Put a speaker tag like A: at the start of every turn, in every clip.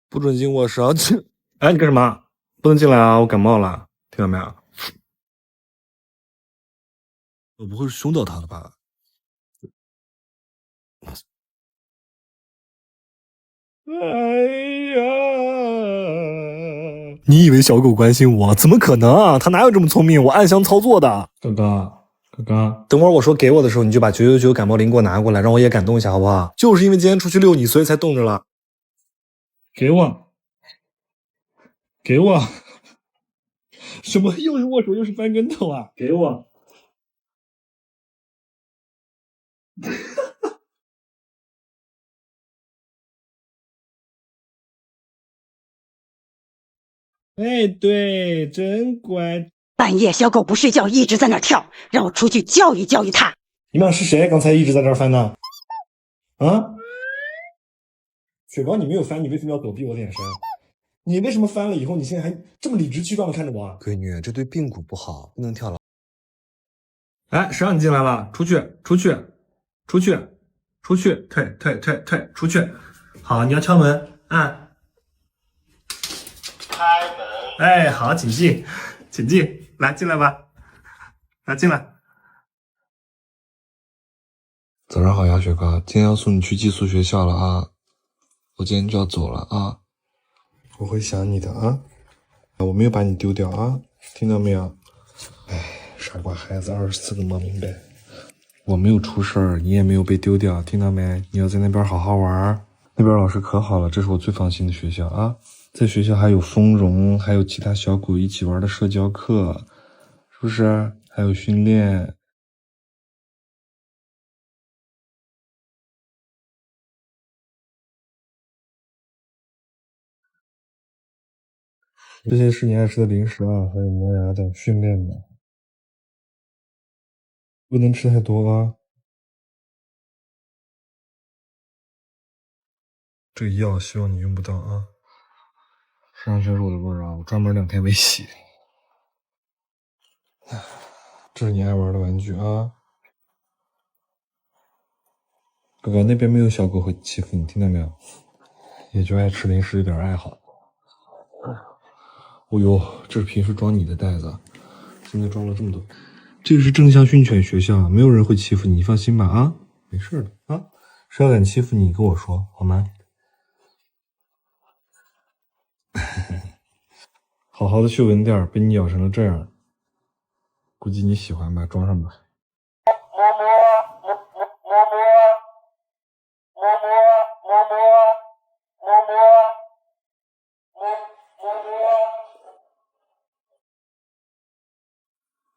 A: 不准进卧室啊！哎，你干什么？不能进来啊！我感冒了，听到没有？我不会是凶到他了吧？哎呀！你以为小狗关心我？怎么可能啊？它哪有这么聪明？我暗箱操作的。哥哥，等会儿我说给我的时候，你就把999感冒灵给我拿过来，让我也感动一下，好不好？就是因为今天出去遛你，所以才冻着了。给我，给我！什么？又是握手，又是翻跟头啊！给我！哎，对，真乖。
B: 半夜小狗不睡觉，一直在那儿跳，让我出去教育教育它。
A: 你们俩是谁？刚才一直在这儿翻呢？啊？雪糕，你没有翻，你为什么要躲避我的眼神？你为什么翻了以后，你现在还这么理直气壮的看着我啊？闺女，这对髌骨不好，不能跳了。哎，谁让你进来了？出去，出去，出去，出去，退，出去。好，你要敲门，按。开门。哎，好，请进，请进，来进来吧，来进来。早上好呀，雪糕，今天要送你去寄宿学校了啊，我今天就要走了啊，我会想你的啊，我没有把你丢掉啊，听到没有？哎，傻瓜孩子，24个没明白。我没有出事儿，你也没有被丢掉，听到没？你要在那边好好玩，那边老师可好了，这是我最放心的学校啊。在学校还有丰容，还有其他小狗一起玩的社交课，是不是？还有训练。这些是你爱吃的零食啊，还有磨牙的、训练的，不能吃太多啊。这个药希望你用不到啊。上学时我的味儿啊，我专门2天没洗。这是你爱玩的玩具啊。哥哥，那边没有小狗会欺负你，听到没有？也就爱吃零食，有点爱好。哦呦，这是平时装你的袋子，现在装了这么多。这个是正向训犬学校，没有人会欺负你，你放心吧啊，没事的啊。谁要敢欺负你，跟我说好吗？好好的嗅闻垫被你咬成了这样，估计你喜欢吧，装上吧。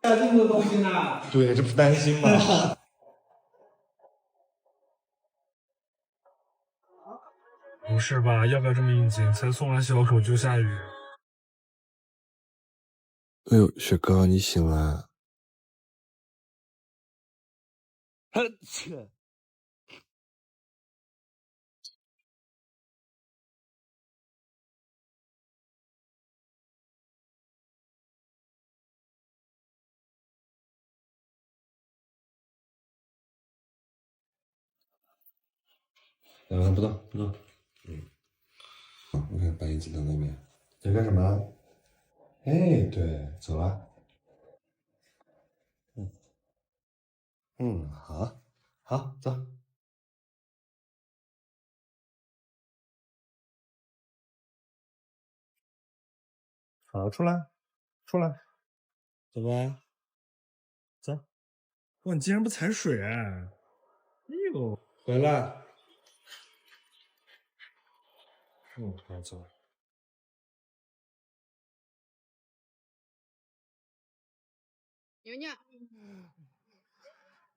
A: 这么多东西呢？对，这不是担心吗？不是吧？要不要这么应景？才送完小狗就下雨。哎呦，雪哥，你醒了。切！不动，不动。我看把眼睛瞪那边。在干什么？哎，对，走了。好，好，走。好，出来，出来，走吧，走。哇，你竟然不踩水哎！哎呦，回来。好，走。
C: 牛牛，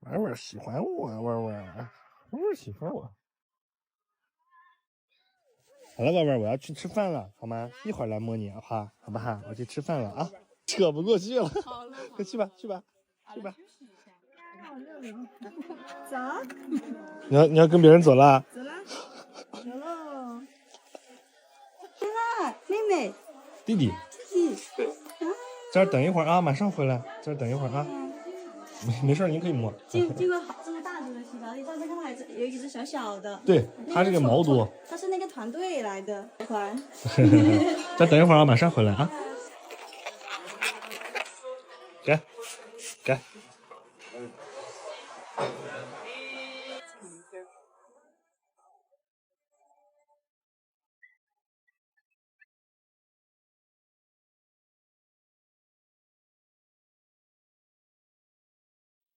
A: 婉婉喜欢我，婉婉喜欢我。好了，婉婉，我要去吃饭了，好吗？一会儿来摸你，好不好？我去吃饭了啊，扯不过去了。
C: 好了，
A: 快去吧，去吧，去吧。
C: 走，
A: 你要跟别人走啦？
C: 走了，走喽。来了，妹妹，
A: 弟弟，
C: 弟弟，
A: 在这等一会儿啊，马上回来，在这等一会儿啊。没事，您可以摸。
C: 这个好，这么大只的细胞，你上次看到还有一只小小的。
A: 对，它这个毛多。
C: 它是那个团队来的团。
A: 再等一会儿啊，马上回来啊。给，给。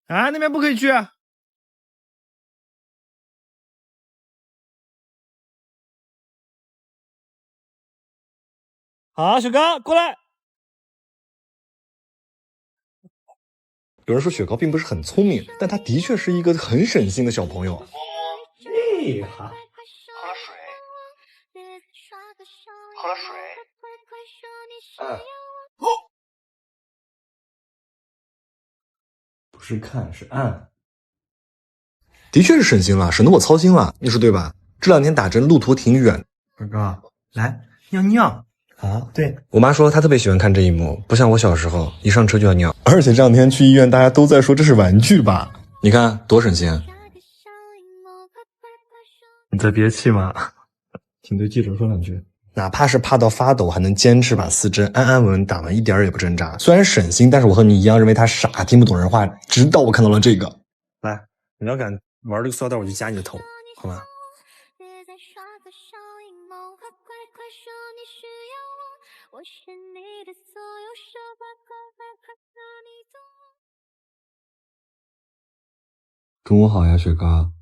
A: 啊，那边不可以去。好，雪糕过来。有人说雪糕并不是很聪明，但他的确是一个很省心的小朋友。哎，好，喝了水，喝了水。不是看，是按。的确是省心了，省得我操心了，你说对吧？这2天打针路途挺远。
D: 二哥，来尿尿。好，对
A: 我妈说她特别喜欢看这一幕，不像我小时候一上车就要尿。而且这2天去医院，大家都在说这是玩具吧？你看多省心。
D: 你在憋气吗？请对记者说2句。
A: 哪怕是怕到发抖，还能坚持把4针安安稳稳打完，一点也不挣扎。虽然省心，但是我和你一样认为他傻，听不懂人话。直到我看到了这个，
D: 来，你要敢玩这个塑料袋，我就夹你的头，好吗？
A: 中午好呀，雪糕。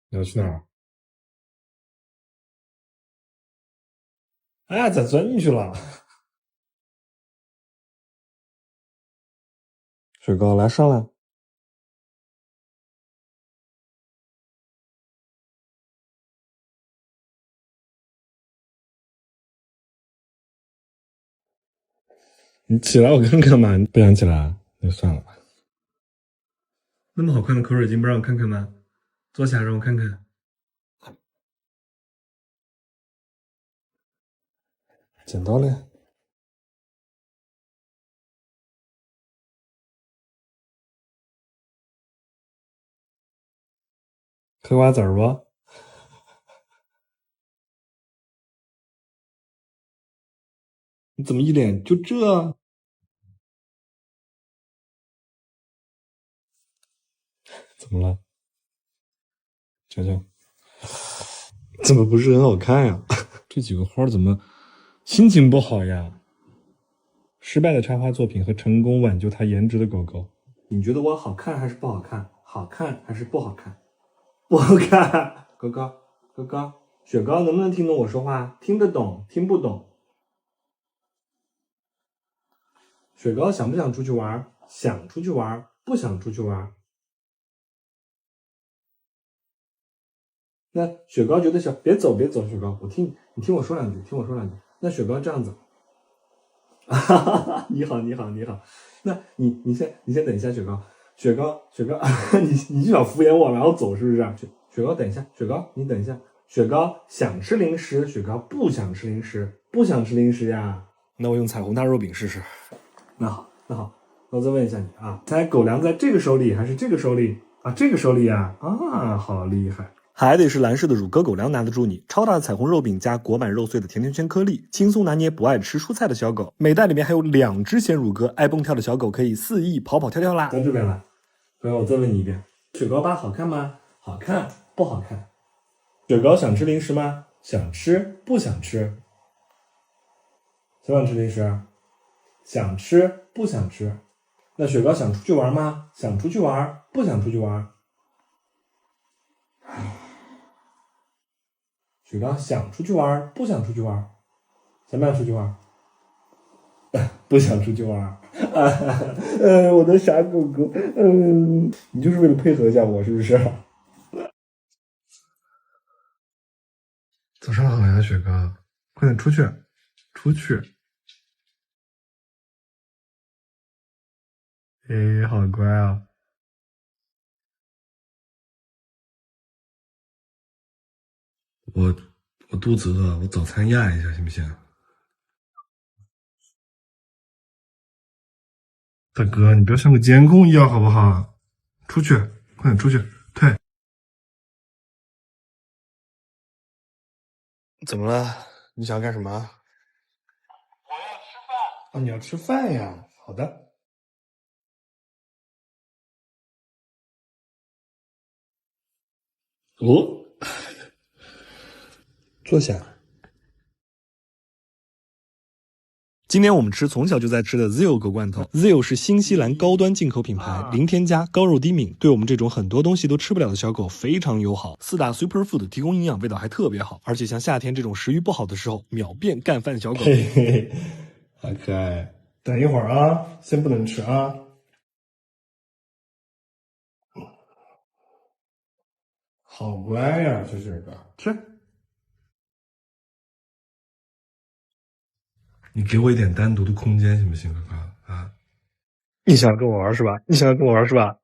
D: 你要去哪儿？哎呀，咋钻进去了？
A: 雪糕，来上来。
D: 你起来，我看看嘛。你不想起来，那算了吧。那么好看的口水巾不让我看看吗？坐下让我看看。
A: 捡到了。
D: 嗑瓜子儿不？你怎么一脸就这？怎么了？瞧瞧，怎么不是很好看呀？这几个花怎么心情不好呀？失败的插花作品和成功挽救他颜值的狗狗，你觉得我好看还是不好看？好看还是不好看？不好看。哥哥，哥哥，雪糕能不能听懂我说话？听得懂，听不懂。雪糕想不想出去玩？想出去玩，不想出去玩。那雪糕觉得别走，别走，雪糕，你听我说2句，听我说2句。那雪糕这样子，你好，你好，你好。那你先等一下，雪糕，雪糕，你就想敷衍我，然后走是不是？雪糕等一下，雪糕你等一下，雪糕想吃零食，雪糕不想吃零食，不想吃零食呀。
A: 那我用彩虹大肉饼试试。
D: 那好，那我再问一下你啊，猜狗粮在这个手里还是这个手里啊？这个手里呀，啊，好厉害。
A: 还得是蓝氏的乳鸽狗粮拿得住你，超大的彩虹肉饼加裹满肉碎的甜甜圈颗粒，轻松拿捏不爱吃蔬菜的小狗。每袋里面还有2只鲜乳鸽，爱蹦跳的小狗可以肆意跑跑跳跳啦。
D: 到这边来，朋友，我再问你一遍，雪糕吧好看吗？好看，不好看？雪糕想吃零食吗？想吃，不想吃？想不想吃零食？想吃，不想吃？那雪糕想出去玩吗？想出去玩，不想出去玩？雪糕想出去玩，不想出去玩？想不想出去玩？不想出去玩。我的傻狗狗，你就是为了配合一下我，是不是？
A: 早上好呀，雪糕，快点出去，出去。
D: 哎，好乖啊！
A: 我肚子饿，我早餐压一下行不行？
D: 大哥，你不要像个监控一样好不好？出去，快点出去，退。
A: 怎么了？你想干什么？
D: 我要吃饭。啊，你要吃饭呀？好的。哦，坐下。今天我们吃从小就在吃的 Zio 狗罐头。Zio 是新西兰高端进口品牌，零添加、高肉低敏，对我们这种很多东西都吃不了的小狗非常友好。4大 Super Food 提供营养，味道还特别好，而且像夏天这种食欲不好的时候，秒变干饭小狗。嘿嘿，好可爱。等一会儿啊，先不能吃啊。好乖呀，这是个吃。你给我一点单独的空间行不行，哥哥啊？你想跟我玩是吧？你想跟我玩是吧？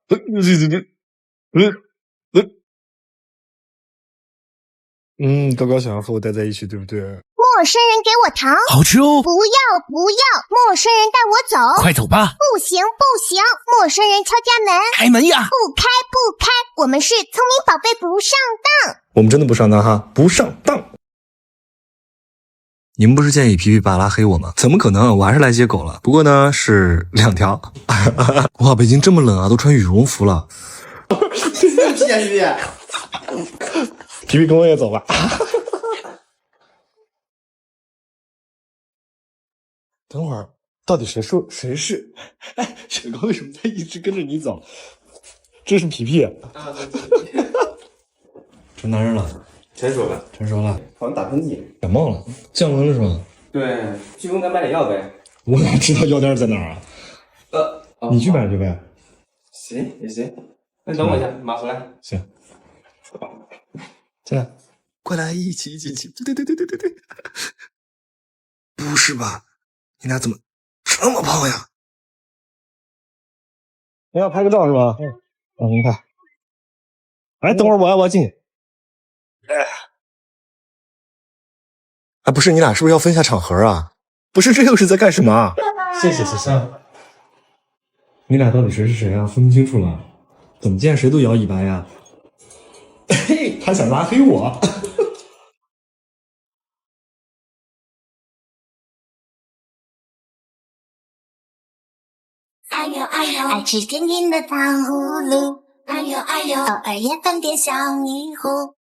D: 高高想要和我待在一起，对不对？
E: 陌生人给我糖，
F: 好吃哦！
E: 不要不要，陌生人带我走，
F: 快走吧！
E: 不行不行，陌生人敲家门，
F: 开门呀！
E: 不开不开，我们是聪明宝贝不上当。
D: 我们真的不上当哈，不上当。
A: 你们不是建议皮皮爸拉黑我吗？怎么可能？我还是来接狗了，不过呢是2条。哇，北京这么冷啊，都穿羽绒服了。
D: 皮皮跟我也走吧。等会儿，到底谁说谁是？哎，小高为什么在一直跟着你走？这是皮皮啊。
A: 成男人了，
G: 成熟了，
A: 成熟了，
G: 好像打喷嚏。
A: 感冒了，降温了是吧？
G: 对，去公园买点药呗。
D: 我哪知道药单在哪儿啊？你去买去呗。
G: 行也行，那你等我一下，马上回来。
D: 行。进来。
A: 快来一起。对。不是吧？你俩怎么这么胖呀？
D: 你要拍个照是吧？你看。哎，等会儿我要进去。
A: 哎，不是，你俩是不是要分下场合啊？不是，这又是在干什么啊？
D: 谢谢小香。你俩到底谁是谁啊？分不清楚了。怎么见谁都摇尾巴呀？嘿，他想拉黑我。
E: 哎呦哎呦，爱吃甜甜的糖葫芦，哎呦哎呦，偶尔也放点小迷糊。